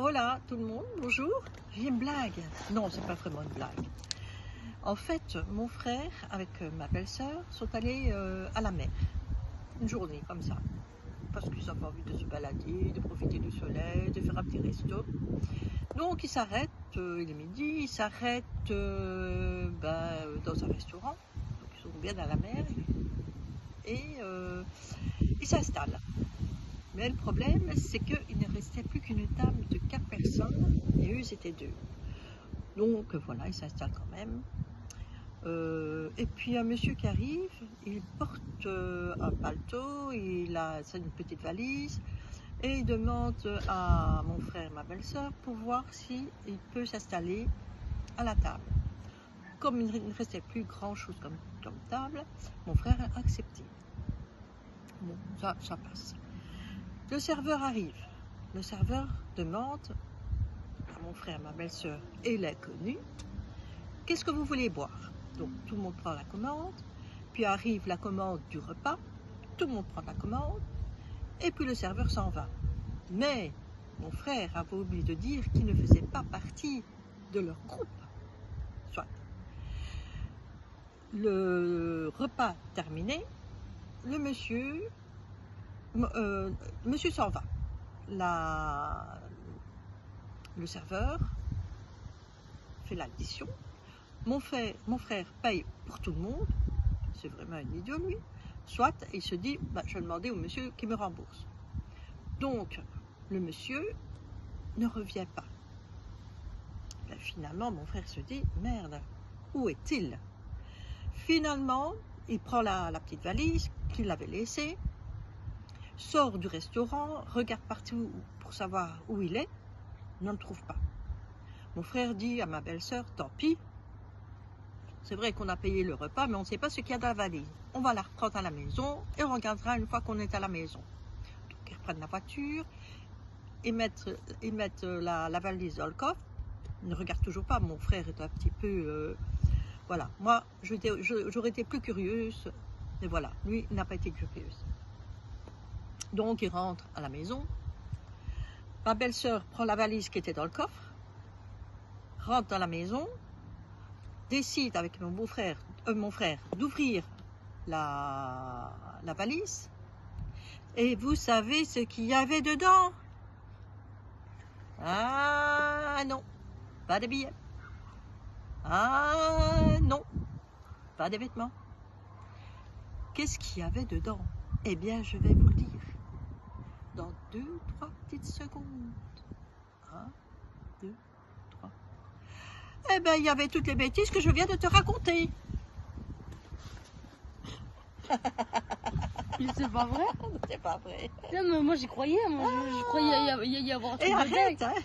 Hola tout le monde, bonjour. J'ai une blague. Non, c'est pas vraiment une blague. En fait, mon frère avec ma belle-sœur sont allés à la mer. Une journée comme ça. Parce qu'ils avaient envie de se balader, de profiter du soleil, de faire un petit resto. Donc ils s'arrêtent, il est midi, ils s'arrêtent dans un restaurant. Donc ils sont bien à la mer et ils s'installent. Mais le problème, c'est qu'il ne restait plus qu'une table de 4 personnes et eux, ils étaient 2. Donc voilà, ils s'installent quand même. Et puis un monsieur qui arrive, il porte un paletot, il a une petite valise et il demande à mon frère et ma belle-sœur pour voir s'il peut s'installer à la table. Comme il ne restait plus grand chose comme table, mon frère a accepté. Bon, ça passe. Le serveur arrive. Le serveur demande à mon frère, ma belle-sœur et l'inconnu, qu'est-ce que vous voulez boire? Donc tout le monde prend la commande, puis arrive la commande du repas, tout le monde prend la commande, et puis le serveur s'en va. Mais mon frère avait oublié de dire qu'il ne faisait pas partie de leur groupe. Soit. Le repas terminé, le monsieur s'en va. Le serveur fait l'addition. Mon frère paye pour tout le monde. C'est vraiment un idiot, lui. Soit, il se dit, je vais demander au monsieur qui me rembourse. Donc, le monsieur ne revient pas. Finalement, mon frère se dit, merde, où est-il? Finalement, il prend la petite valise qu'il avait laissée, sort du restaurant, regarde partout pour savoir où il est, ne le trouve pas. Mon frère dit à ma belle-sœur, tant pis, c'est vrai qu'on a payé le repas, mais on ne sait pas ce qu'il y a dans la valise. On va la reprendre à la maison et on regardera une fois qu'on est à la maison. Donc ils reprennent la voiture, ils mettent la valise dans le coffre. Ils ne regardent toujours pas, mon frère est un petit peu... voilà, moi j'aurais été plus curieuse, mais voilà, lui il n'a pas été curieuse. Donc il rentre à la maison. Ma belle-sœur prend la valise qui était dans le coffre, rentre dans la maison, décide avec mon frère d'ouvrir la valise. Et vous savez ce qu'il y avait dedans? Ah non, pas de billets. Ah non, pas de vêtements. Qu'est-ce qu'il y avait dedans? Eh bien, je vais vous le dire dans 2-3 petites secondes. 1, 2, 3. Eh bien, il y avait toutes les bêtises que je viens de te raconter. C'est pas vrai? C'est pas vrai. Non, mais moi j'y croyais. Moi, je croyais y avoir un truc Et de arrête, dingue. hein.